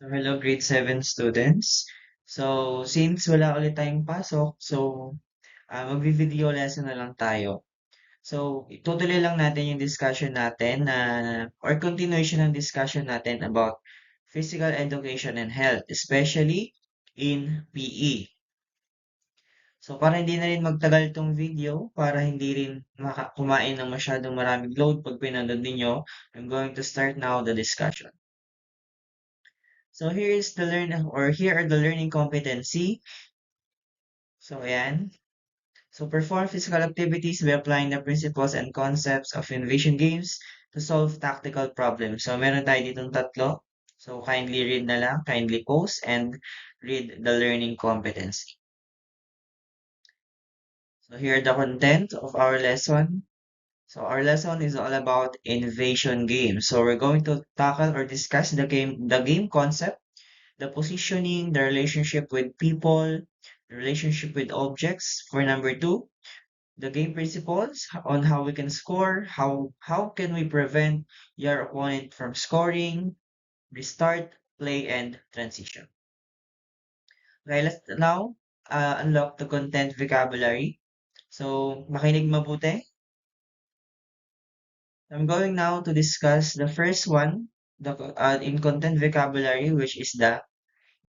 So, hello grade 7 students. So, since wala ulit tayong pasok, magvi-video lesson na lang tayo. So, itutuloy lang natin yung discussion natin or continuation ng discussion natin about physical education and health, especially in PE. So, para hindi na rin magtagal tong video, para hindi rin kumain ng masyadong maraming load pag pinanood ninyo, I'm going to start now the discussion. So here are the learning competency. So ayan. So perform physical activities by applying the principles and concepts of innovation games to solve tactical problems. So meron tayo ditong tatlo. So kindly read na lang, kindly pause and read the learning competency. So here are the content of our lesson. So our lesson is all about innovation games. So we're going to tackle or discuss the game concept, the positioning, the relationship with people, the relationship with objects. For number two, the game principles on how we can score, how can we prevent your opponent from scoring, restart, play, and transition. Okay, let's now unlock the content vocabulary. So, makinig mabuti. I'm going now to discuss the first one, in content vocabulary, which is the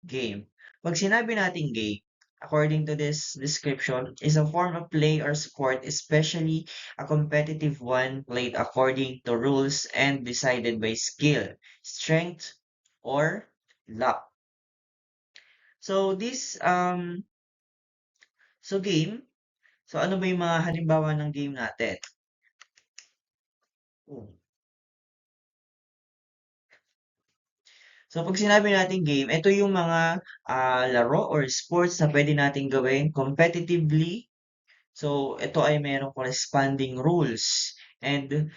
game. Pag sinabi nating game, according to this description, is a form of play or sport, especially a competitive one played according to rules and decided by skill, strength, or luck. So game, so ano ba yung mga halimbawa ng game natin? Oh. So pag sinabi nating game, ito yung mga laro or sports na pwede nating gawin competitively. So, ito ay merong corresponding rules. And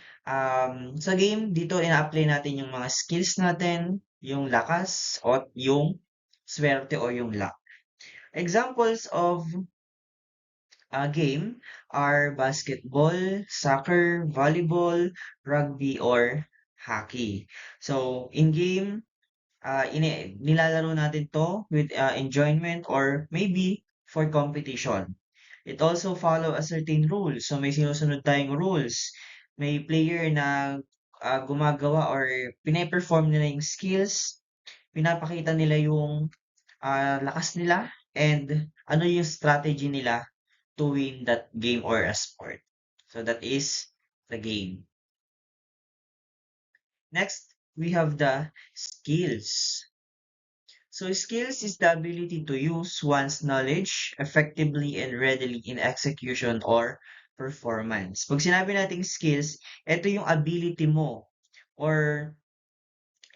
sa game, dito ina-apply natin yung mga skills natin, yung lakas, o yung swerte o yung luck. Examples of a game are basketball, soccer, volleyball, rugby, or hockey. So, in game, nilalaro natin to with enjoyment or maybe for competition. It also follow a certain rules. So may sinusunod tayong rules. May player na gumagawa or pine-perform nila yung skills, pinapakita nila yung lakas nila and ano yung strategy nila to win that game or a sport. So that is the game. Next, we have the skills. So skills is the ability to use one's knowledge effectively and readily in execution or performance. Pag sinabi nating skills, ito yung ability mo or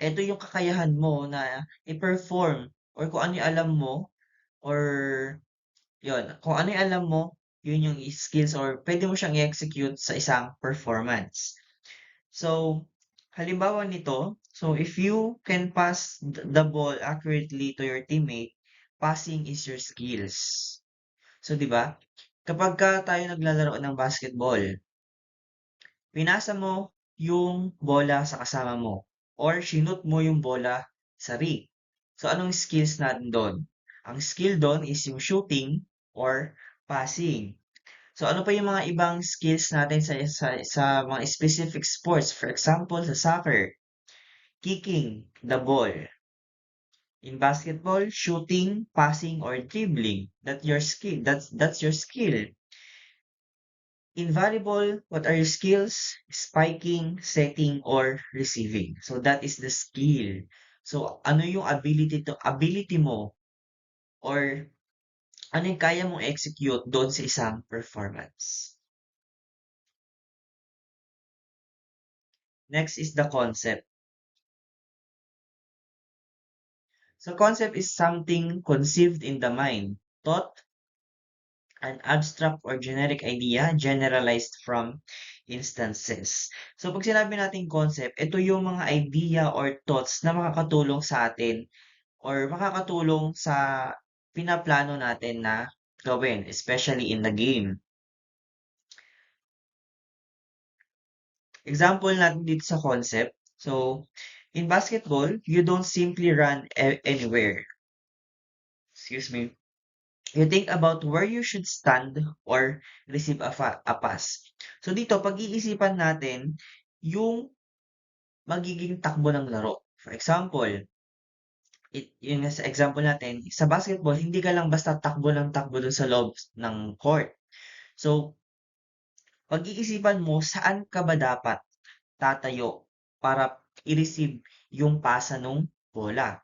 ito yung kakayahan mo na i-perform or kung ano yung alam mo or kung ano yung alam mo, yun yung skills or pwede mo siyang i-execute sa isang performance. So, halimbawa nito, so if you can pass the ball accurately to your teammate, passing is your skills. So, di ba? Kapag tayo naglalaro ng basketball, pinasa mo yung bola sa kasama mo or sinut mo yung bola sa ring. So, anong skills natin doon? Ang skill doon is yung shooting or passing. So ano pa yung mga ibang skills natin sa mga specific sports? For example, sa soccer, kicking the ball. In basketball, shooting, passing, or dribbling. That's your skill. That's your skill. In volleyball, what are your skills? Spiking, setting, or receiving. So that is the skill. So ano yung ability mo or ano yung kaya mong execute doon sa isang performance. Next is the concept. So concept is something conceived in the mind, thought, an abstract or generic idea generalized from instances. So pag sinabi natin concept, ito yung mga idea or thoughts na makakatulong sa atin or makakatulong sa pinaplano natin na gawin, especially in the game. Example natin dito sa concept. So, In basketball, you don't simply run anywhere. Excuse me. You think about where you should stand or receive a pass. So dito, pag-iisipan natin yung magiging takbo ng laro. For example, yun nga sa example natin, sa basketball, hindi ka lang basta takbo ng takbo dun sa loob ng court. So, pag-iisipan mo saan ka ba dapat tatayo para i-receive yung pasa nung bola.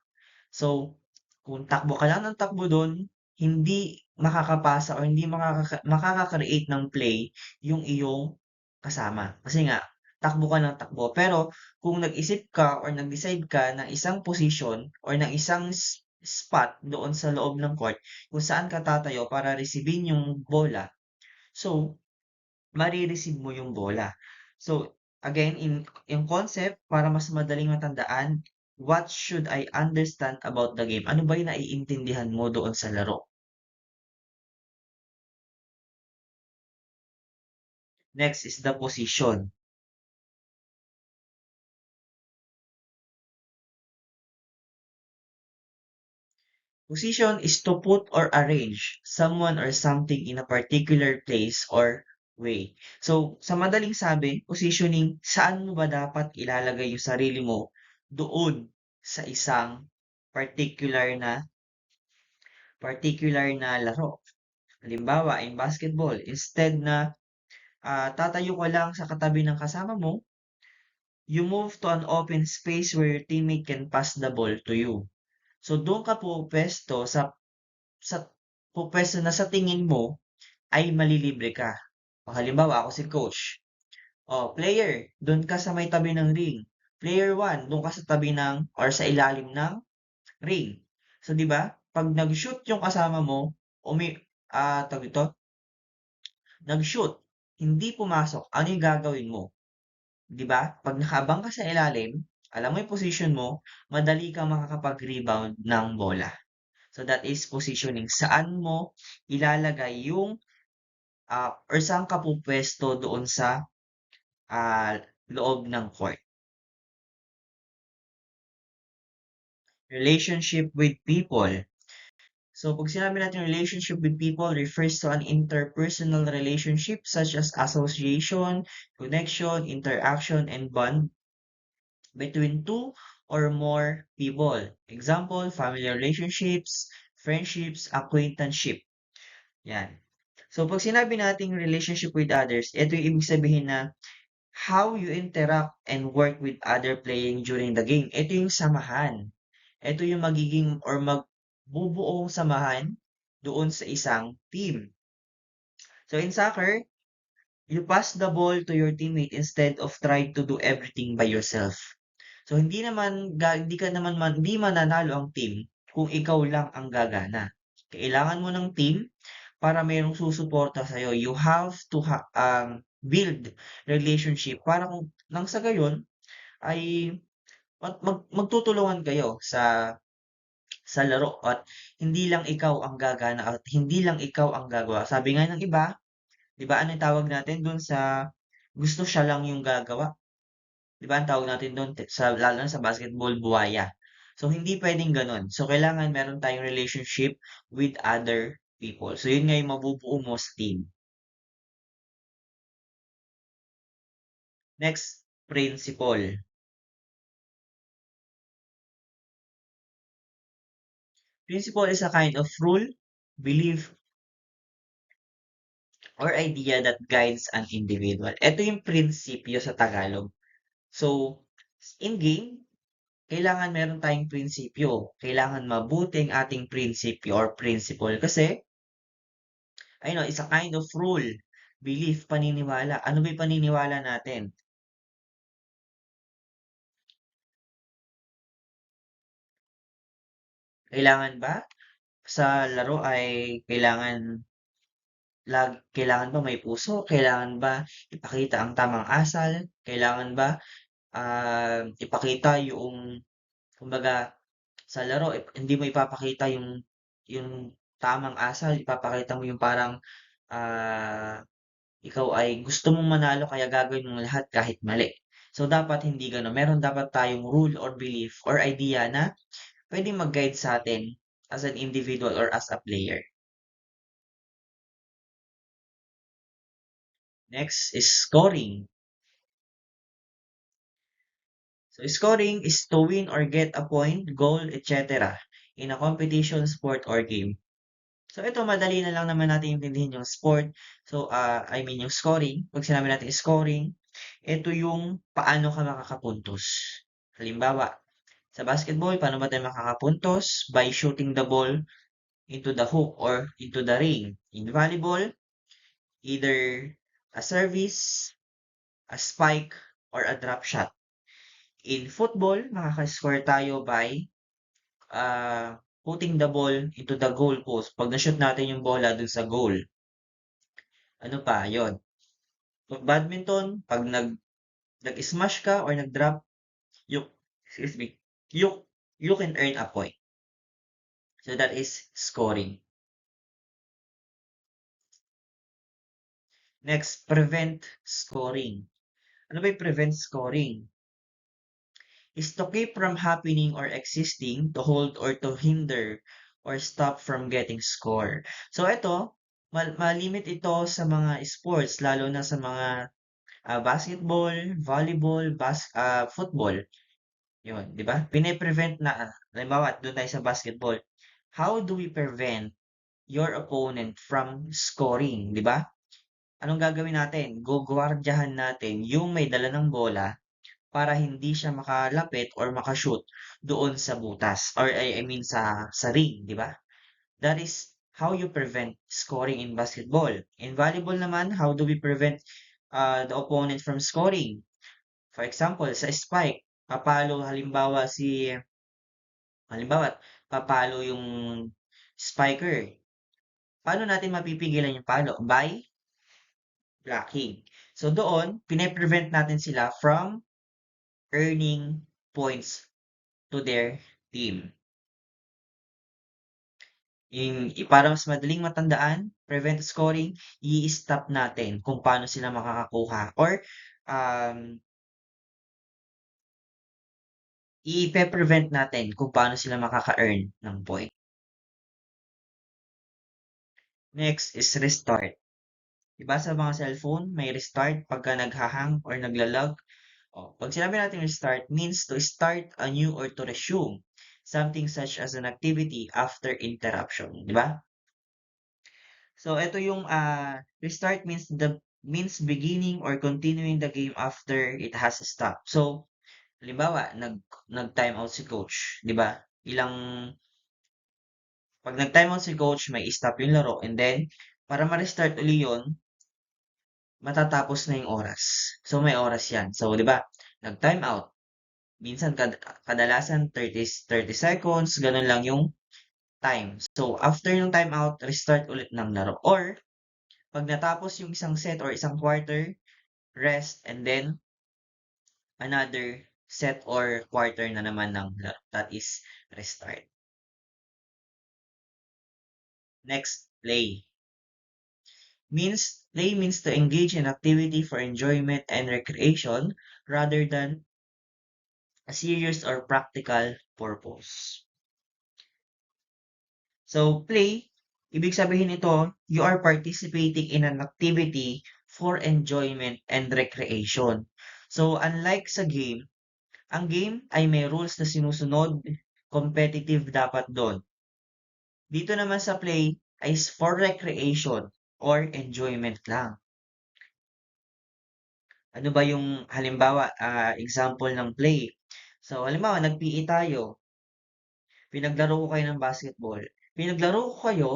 So, kung takbo ka lang ng takbo dun, hindi makakapasa o hindi makaka-create ng play yung iyong kasama. Kasi nga, takbo ka ng takbo. Pero kung nag-isip ka or nag-decide ka ng isang position or ng isang spot doon sa loob ng court kung saan ka tatayo para receivein yung bola, so mare-receive mo yung bola. So, again, in concept, para mas madaling matandaan, what should I understand about the game? Ano ba yung naiintindihan mo doon sa laro? Next is the position. Position is to put or arrange someone or something in a particular place or way. So, sa madaling sabi, positioning, saan mo ba dapat ilalagay yung sarili mo doon sa isang particular na laro. Halimbawa, in basketball, instead na tatayo ka lang sa katabi ng kasama mo, you move to an open space where your teammate can pass the ball to you. So doon ka pupwesto sa pupwesto na sa tingin mo ay malilibre ka. O halimbawa, ako si coach. O, player, doon ka sa may tabi ng ring. Player 1, doon ka sa tabi ng or sa ilalim ng ring. So, di ba? Pag nag-shoot yung kasama mo, tawag ito, nag-shoot, hindi pumasok, ano yung gagawin mo? 'Di ba? Pag nakaabang ka sa ilalim, alam mo yung position mo, madali kang makakapag-rebound ng bola. So that is positioning. Saan mo ilalagay yung or saan ka pupwesto doon sa ah, loob ng court. Relationship with people. So, pag sinabi natin relationship with people refers to an interpersonal relationship such as association, connection, interaction, and bond between two or more people. Example, family relationships, friendships, acquaintanceship. Yan. So, pag sinabi nating relationship with others, ito yung ibig sabihin na how you interact and work with other playing during the game. Ito yung samahan. Ito yung magiging or magbubuong samahan doon sa isang team. So, in soccer, you pass the ball to your teammate instead of trying to do everything by yourself. So hindi ka naman hindi mananalo ang team kung ikaw lang ang gagana. Kailangan mo ng team para mayroong susuporta sa iyo. You have to build relationship para kung nang sa gayon ay magtutulungan kayo sa laro at hindi lang ikaw ang gagana at hindi lang ikaw ang gagawa. Sabi nga ng iba, 'di ba ano yung tawag natin dun sa gusto siya lang yung gagawa? 'Di ba ang tawag natin dun lalo na sa basketball, buwaya. So, hindi puwedeng gano'n. So, kailangan meron tayong relationship with other people. So, yun nga yung mabubuo mo sa team. Next, principle. Principle is a kind of rule, belief, or idea that guides an individual. Ito yung prinsipyo sa Tagalog. So, in game, kailangan meron tayong prinsipyo. Kailangan mabuti ang ating prinsipyo or principle kasi ayun, it's a kind of rule, belief, paniniwala. Ano ba yung paniniwala natin? Kailangan ba sa laro ay kailangan ba may puso? Kailangan ba ipakita ang tamang asal? Kailangan ba ipakita yung kumbaga sa laro hindi mo ipapakita yung tamang asal, ipapakita mo yung parang ah, ikaw ay gusto mong manalo kaya gagawin mo lahat kahit mali. So, dapat hindi gano'n. Meron dapat tayong rule or belief or idea na pwedeng mag-guide sa atin as an individual or as a player. Next is scoring. So, scoring is to win or get a point, goal, etc. in a competition, sport, or game. So, ito, madali na lang naman natin intindihin yung sport. So, I mean, yung scoring. Pag sinabi natin scoring, ito yung paano ka makakapuntos. Halimbawa, sa basketball, paano ba tayo makakapuntos? By shooting the ball into the hoop or into the ring. In volleyball, either a service, a spike, or a drop shot. In football, makaka-score tayo by putting the ball into the goal post. Pag na-shoot natin yung bola dun sa goal. Ano pa? Yon. Pag badminton, pag nag-smash ka or nag-drop, you, excuse me, you, you can earn a point. So that is scoring. Next, prevent scoring. Ano ba yung prevent scoring? Is to keep from happening or existing, to hold or to hinder or stop from getting score. So ito, malimit ito sa mga sports, lalo na sa mga basketball, volleyball, football. Yun, di ba? Pine-prevent na, halimbawa, doon tayo sa basketball. How do we prevent your opponent from scoring, di ba? Anong gagawin natin? Gugwardyahan natin yung may dala ng bola para hindi siya makalapit or makashoot doon sa butas or I mean sa ring, di ba? That is how you prevent scoring in basketball. In volleyball naman, how do we prevent the opponent from scoring? For example, sa spike, halimbawa, papalo yung spiker. Paano natin mapipigilan yung palo? By blocking. So doon, pine-prevent natin sila from earning points to their team. Para mas madaling matandaan, prevent scoring, i-stop natin kung paano sila makakakuha or um, i-prevent natin kung paano sila makaka-earn ng point. Next is restart. Diba sa mga cellphone, may restart pagka naghahang or naglalag. Pag sinabi natin restart, means to start anew or to resume something such as an activity after interruption. Diba? So, ito yung restart means beginning or continuing the game after it has stopped. So, halimbawa, nag-time out si coach, 'di ba? Pag nag-time out si coach, may stop yung laro and then para ma-restart uli 'yon, matatapos na yung oras. So, may oras 'yan. So, 'di ba? Nag-time out. Minsan kadalasan 30 seconds, ganun lang yung time. So, after yung time out, restart ulit ng laro. Or pag natapos yung isang set or isang quarter, rest, and then another set or quarter na naman ng laro. That is restart. Next, play. Play means to engage in activity for enjoyment and recreation rather than a serious or practical purpose. So, play, ibig sabihin ito, you are participating in an activity for enjoyment and recreation. So, unlike sa game, ang game ay may rules na sinusunod, competitive dapat doon. Dito naman sa play ay for recreation or enjoyment lang. Ano ba yung halimbawa, example ng play? So, halimbawa, nag-PE tayo, pinaglaro ko kayo ng basketball. Pinaglaro ko kayo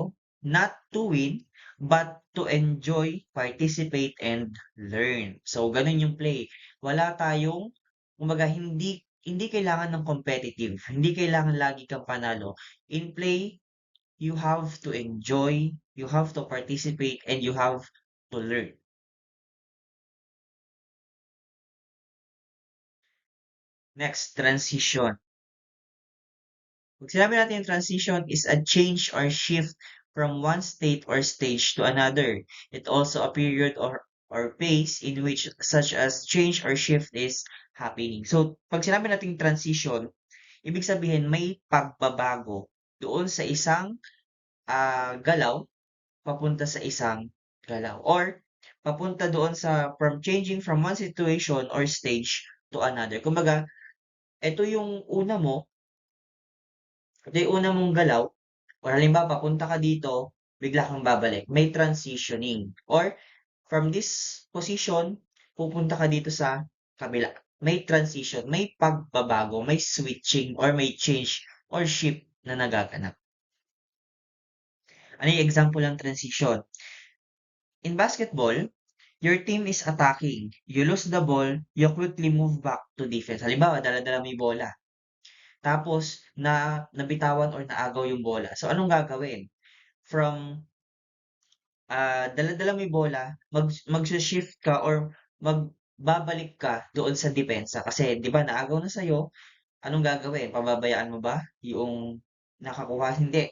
not to win, but to enjoy, participate, and learn. So, ganun yung play. Wala tayong, kumbaga, hindi kailangan ng competitive. Hindi kailangan lagi kang panalo. In play, you have to enjoy, you have to participate, and you have to learn. Next, transition. Pag sinabi natin transition is a change or shift from one state or stage to another. It also a period or pace in which such as change or shift is happening. So, pag sinabi nating transition, ibig sabihin may pagbabago doon sa isang galaw papunta sa isang galaw or papunta doon sa from changing from one situation or stage to another. Kumbaga, ito yung una mo, ito yung una mong galaw, or halimbawa papunta ka dito, bigla kang babalik. May transitioning. Or from this position, pupunta ka dito sa kabila. May transition, may pagbabago, may switching, or may change or shift na nagaganap. Ano yung example ng transition? In basketball, your team is attacking. You lose the ball, you quickly move back to defense. Halimbawa, dala-dala mo yung bola. Tapos, nabitawan or naagaw yung bola. So, anong gagawin? From dala-dala mo yung bola, magsi-shift ka or magbabalik ka doon sa depensa. Kasi, di ba, naagaw na sa'yo, anong gagawin? Pababayaan mo ba yung nakakuha? Hindi.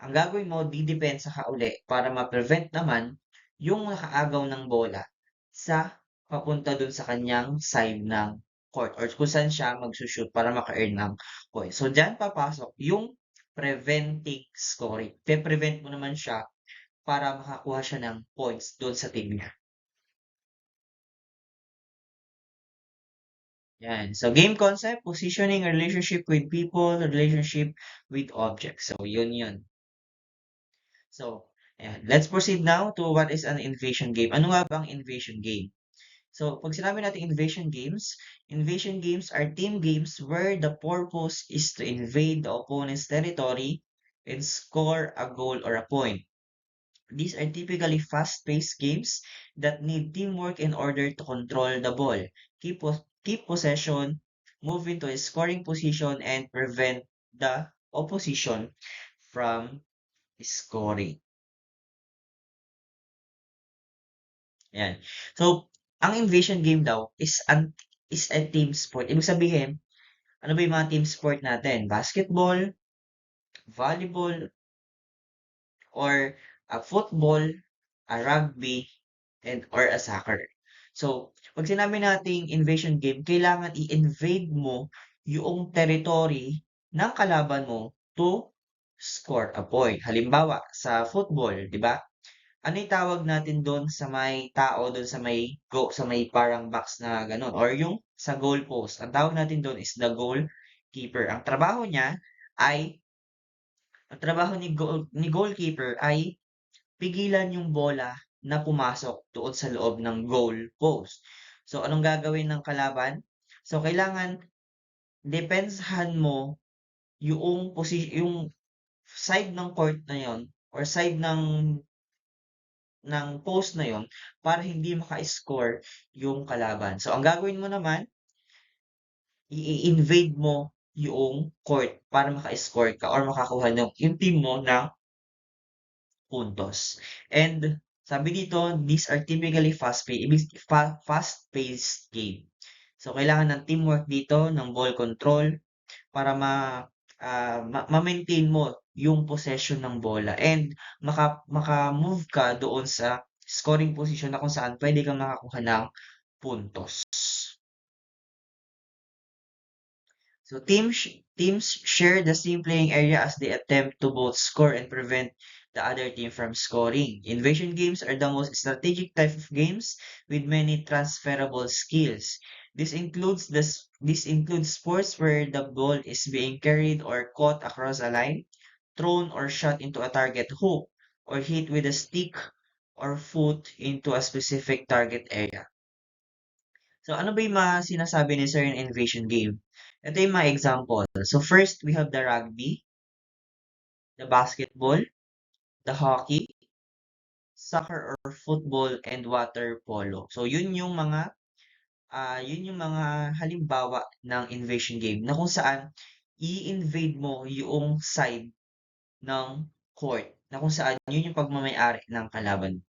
Ang gagawin mo, didepensa ka uli para ma-prevent naman yung nakaagaw ng bola sa papunta dun sa kanyang side ng court or kung saan siya magsushoot para maka-earn ng point. So, dyan papasok yung preventing scoring. Pe-prevent mo naman siya para makakuha siya ng points doon sa team niya. Yan. So, game concept, positioning, relationship with people, relationship with objects. So, yun. So, ayan. Let's proceed now to what is an invasion game. Ano nga ba ang invasion game? So, pag sinabi natin invasion games are team games where the purpose is to invade the opponent's territory and score a goal or a point. These are typically fast-paced games that need teamwork in order to control the ball, keep possession, move into a scoring position, and prevent the opposition from scoring. Yan. So, ang invasion game daw is a team sport. Ibig sabihin, ano ba yung mga team sport natin? Basketball, volleyball, or a football, a rugby, and or a soccer. So, pag sinabi nating invasion game, kailangan i-invade mo yung territory ng kalaban mo to score a point. Halimbawa, sa football, di ba? Ano yung tawag natin doon sa may tao doon sa may sa may parang box na gano'n or yung sa goal post. Ang tawag natin doon is the goalkeeper. Ay ang trabaho ni goalkeeper ay pigilan yung bola na pumasok doon sa loob ng goal post. So, anong gagawin ng kalaban? So, kailangan depensahan mo yung side ng court na yon or side ng post na yon para hindi maka-score yung kalaban. So, ang gagawin mo naman, i-invade mo yung court para maka-score ka or makakuha yung team mo ng puntos. And sabi dito, these are typically fast-paced game. So, kailangan ng teamwork dito, ng ball control, para ma-maintain mo yung possession ng bola and maka-move ka doon sa scoring position na kung saan pwede kang makakuha ng puntos. So teams share the same playing area as they attempt to both score and prevent the other team from scoring. Invasion games are the most strategic type of games with many transferable skills. This includes sports where the ball is being carried or caught across a line, thrown or shot into a target hoop, or hit with a stick or foot into a specific target area. So, ano ba yung mga sinasabi ni Sir in invasion game? Ito yung mga example. So, first, we have the rugby, the basketball, the hockey, soccer or football, and water polo. So, yun yung mga halimbawa ng invasion game na kung saan i-invade mo yung side ng court na kung saan yun yung pagmamayari ng kalaban.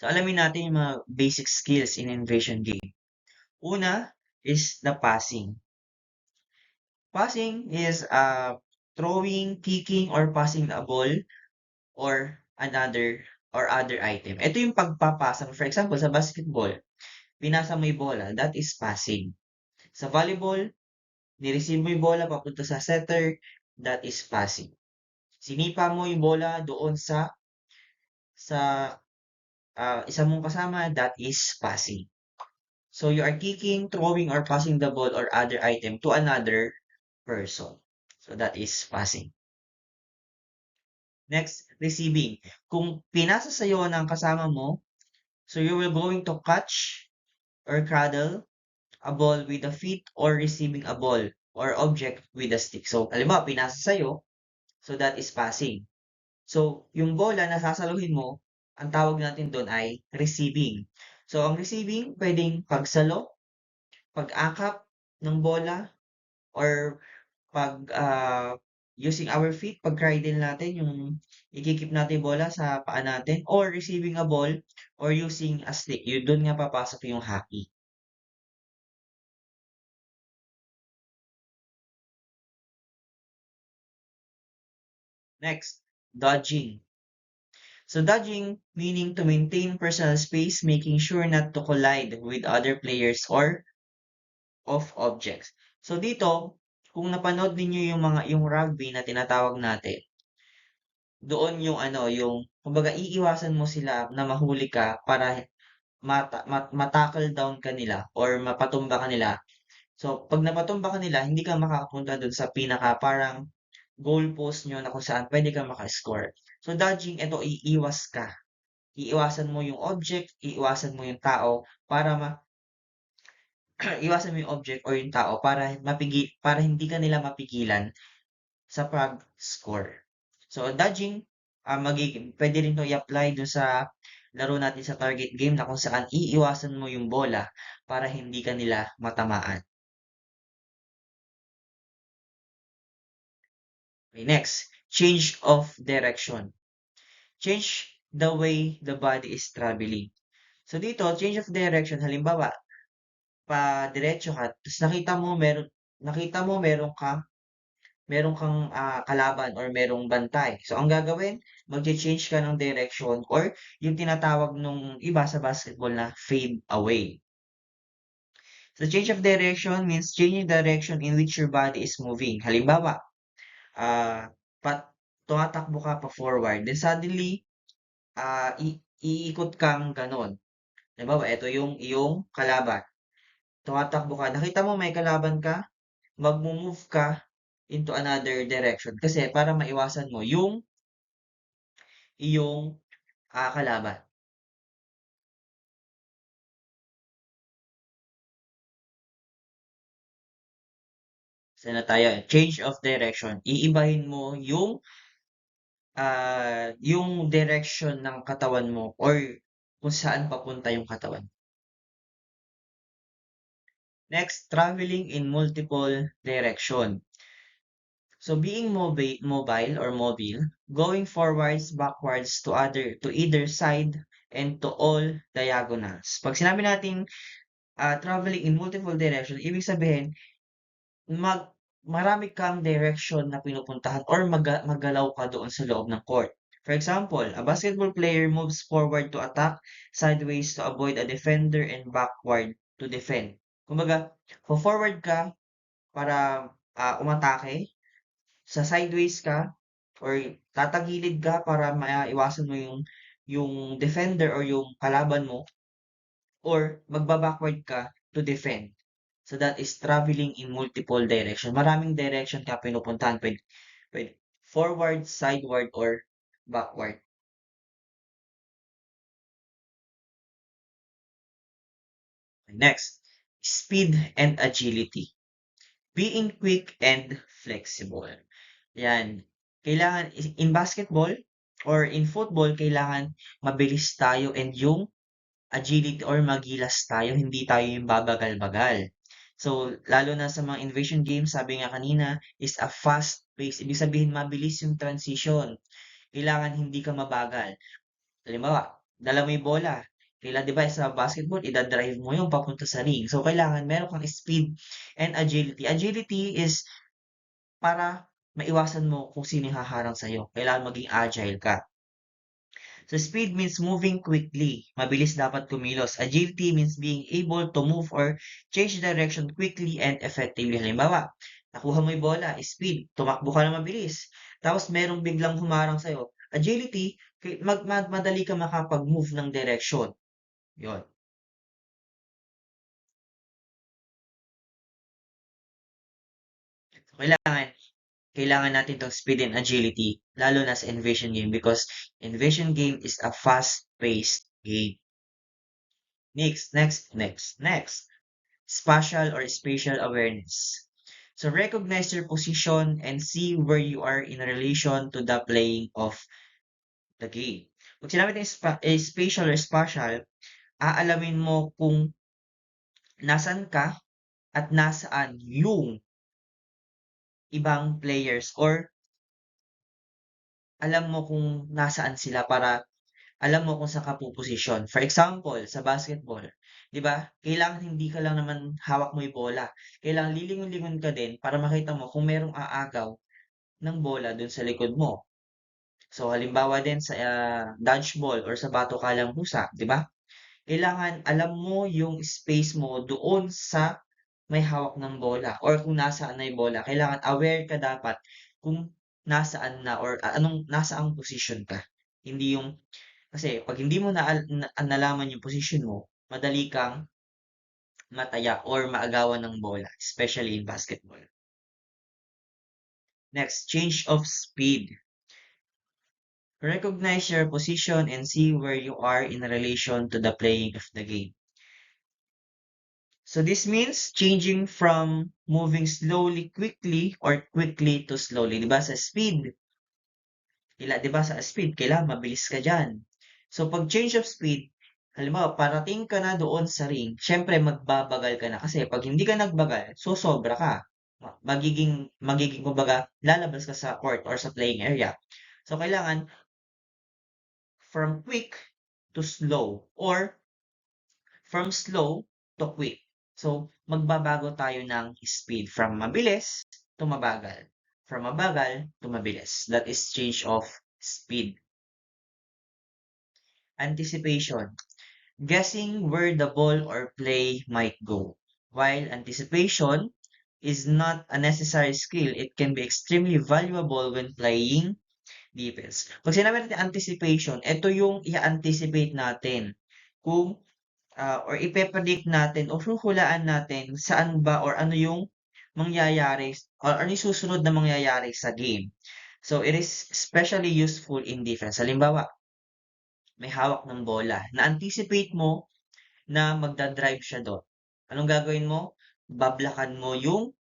So, alamin natin yung mga basic skills in invasion game. Una is the passing. Passing is throwing, kicking, or passing a ball or another or other item. Ito yung pagpapasa. For example, sa basketball, pinasa mo yung bola, that is passing. Sa volleyball, nireceive mo yung bola papunta sa setter, that is passing. Sinipa mo yung bola doon sa isa mong kasama, that is passing. So you are kicking, throwing, or passing the ball or other item to another person. So that is passing. Next, receiving. Kung pinasa sa'yo ng kasama mo, so you will going to catch or cradle a ball with the feet or receiving a ball or object with a stick. So, halimbawa, pinasa sa'yo, so that is passing. So, yung bola na sasaluhin mo, ang tawag natin doon ay receiving. So, ang receiving, pwedeng pagsalo, pag-akap ng bola, or using our feet, pag-cradle natin, yung ikikip natin yung bola sa paa natin, or receiving a ball, or using a stick. Yun, doon nga papasok yung hockey. Next, dodging. So dodging, meaning to maintain personal space, making sure not to collide with other players or of objects. So dito, kung napanood ninyo yung rugby na tinatawag natin, doon yung kumbaga iiwasan mo sila na mahuli ka para matackle down ka nila or mapatumba ka nila. So, pag napatumba ka nila, hindi ka makakapunta doon sa pinaka parang goal post nyo na kung saan pwede ka makascore. So, dodging, ito, iiwas ka. Iiwasan mo yung object, iiwasan mo yung tao para iwasan mo yung object or yung tao para hindi ka nila mapigilan sa pag-score. So, dodging, pwede rin to i-apply dun sa laro natin sa target game na kung saan iiwasan mo yung bola para hindi ka nila matamaan. Okay, next, change of direction. Change the way the body is traveling. So dito, change of direction, halimbawa, pa diretso ka, tapos nakita mo meron kang kalaban or merong bantay. So ang gagawin, magche-change ka ng direction or yung tinatawag nung iba sa basketball na fade away. So change of direction means changing direction in which your body is moving. Halimbawa, ah, tumatakbo ka pa forward, then suddenly, iikot kang ganon. Halimbawa, ito yung iyong kalaban. Tumatakbo ka, nakita mo may kalaban ka, magmo-move ka into another direction kasi para maiwasan mo yung iyong kalaban. Saan na tayo? Change of direction. Iibahin mo yung direction ng katawan mo or kung saan papunta yung katawan. Next, traveling in multiple direction. So being mobile or mobile, going forwards, backwards to either side and to all diagonals. Pag sinabi natin traveling in multiple direction, ibig sabihin marami kang direction na pinupuntahan or maggalaw ka doon sa loob ng court. For example, a basketball player moves forward to attack, sideways to avoid a defender, and backward to defend. Kumbaga, forward ka para umatake, sa sideways ka or tatagilid ka para maiwasan mo yung defender or yung kalaban mo or magba-backward ka to defend. So that is traveling in multiple direction. Maraming direction ka pinupuntahan. Pwede forward, sideward, or backward. Next, speed and agility. Being quick and flexible. Yan. Kailangan, in basketball or in football, kailangan mabilis tayo and yung agility or magilas tayo, hindi tayo yung babagal-bagal. So, lalo na sa mga invasion games, sabi nga kanina, is a fast pace. Ibig sabihin, mabilis yung transition. Kailangan hindi ka mabagal. Halimbawa, dala mo yung bola. Di ba, sa basketball, idadrive mo yung papunta sa ring. So, kailangan meron kang speed and agility. Agility is para maiwasan mo kung sino yung haharang sa'yo. Kailangan maging agile ka. So speed means moving quickly. Mabilis dapat kumilos. Agility means being able to move or change direction quickly and effectively. Halimbawa, nakuha mo yung bola, speed, tumakbo ka na mabilis. Tapos merong biglang humarang sa'yo. Agility, madali ka makapag-move ng direction. Yon. So, kailangan natin tong speed and agility, lalo na sa Invasion game because Invasion game is a fast-paced game. Next. Spatial or spatial awareness. So recognize your position and see where you are in relation to the playing of the game. Pag sinabi natin spatial or spatial, aalamin mo kung nasan ka at nasaan yung ibang players or alam mo kung nasaan sila para alam mo kung saan ka puposisyon. For example, sa basketball, 'di ba? Kailangan hindi ka lang naman hawak mo 'yung bola. Kailangan lilingon-lingon ka din para makita mo kung merong aagaw ng bola dun sa likod mo. So halimbawa din sa dodgeball or sa batukalang pusa, 'di ba? Kailangan alam mo 'yung space mo doon sa may hawak ng bola or kung nasaan na 'yung bola. Kailangan aware ka dapat kung nasaan na or nasaang position ka. Hindi 'yung kasi 'pag hindi mo nalaman yung position mo, madali kang mataya or maagawan ng bola, especially in basketball. Next, change of speed. Recognize your position and see where you are in relation to the playing of the game. So this means changing from moving slowly quickly or quickly to slowly. 'Di ba sa speed, 'di ba sa speed kailangan mabilis ka diyan. So pag change of speed, halimbawa parating ka na doon sa ring, syempre magbabagal ka na kasi pag hindi ka nagbagal, sosobra ka. Magiging kumbaga lalabas ka sa court or sa playing area. So kailangan from quick to slow or from slow to quick. So magbabago tayo ng speed from mabilis to mabagal. From mabagal to mabilis. That is change of speed. Anticipation. Guessing where the ball or play might go. While anticipation is not a necessary skill, it can be extremely valuable when playing defense. Pag sinabi natin anticipation, ito yung i-anticipate natin kung or ipe-predict natin o huhulaan natin saan ba or ano yung mangyayari or ano yung susunod na mangyayari sa game. So, it is especially useful in defense. Halimbawa, may hawak ng bola. Na-anticipate mo na magdadrive siya doon. Anong gagawin mo? Bablakan mo yung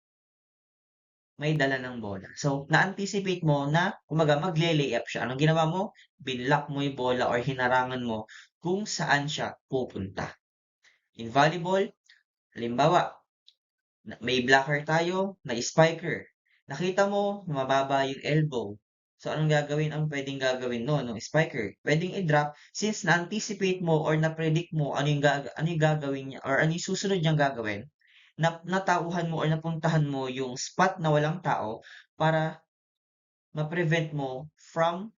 may dala ng bola. So, na-anticipate mo na, kumaga, magle-layup siya. Anong ginawa mo? Binlock mo yung bola or hinarangan mo kung saan siya pupunta. In volleyball, halimbawa, may blocker tayo na spiker. Nakita mo na mababa yung elbow. So, anong gagawin ang pwedeng gagawin no, ng spiker? Pwedeng i-drop since na-anticipate mo or na-predict mo ano yung gagawin niya or ano yung susunod niyang gagawin. Natauhan mo or napuntahan mo yung spot na walang tao para ma-prevent mo from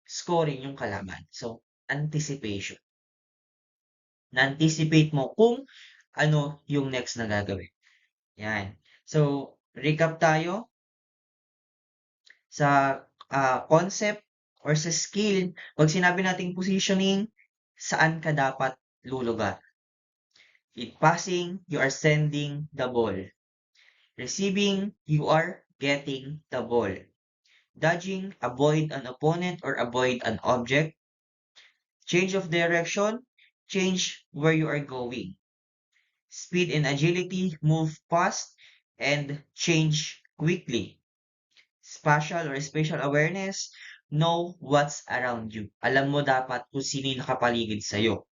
scoring yung kalaban. So, anticipation. Na-anticipate mo kung ano yung next na gagawin. Yan. So, recap tayo sa concept or sa skill. Pag sinabi nating positioning, saan ka dapat lulugar? In passing, you are sending the ball. Receiving, you are getting the ball. Dodging, avoid an opponent or avoid an object. Change of direction, change where you are going. Speed and agility, move fast and change quickly. Spatial or spatial awareness, know what's around you. Alam mo dapat kung sino yung nakapaligid sa'yo.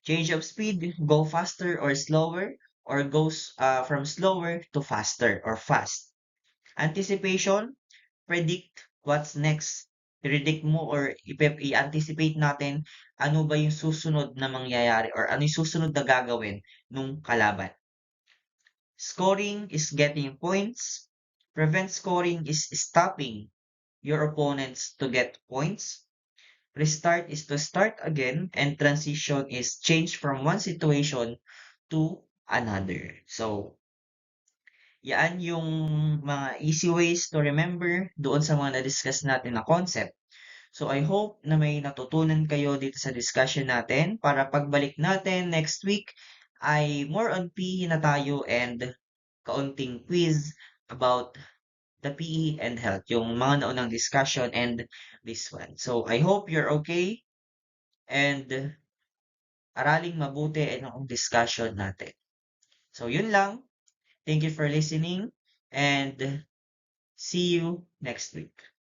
Change of speed, go faster or slower, or goes from slower to faster or fast. Anticipation, predict what's next. Predict mo or i-anticipate natin ano ba yung susunod na mangyayari or ano yung susunod na gagawin nung kalaban. Scoring is getting points. Prevent scoring is stopping your opponents to get points. Restart is to start again, and transition is change from one situation to another. So, yan yung mga easy ways to remember doon sa mga na-discuss natin na concept. So I hope na may natutunan kayo dito sa discussion natin para pagbalik natin next week ay more on PE na tayo and kaunting quiz about the PE and health, yung mga naunang discussion and this one. So I hope you're okay and araling mabuti ang discussion natin. So yun lang. Thank you for listening and see you next week.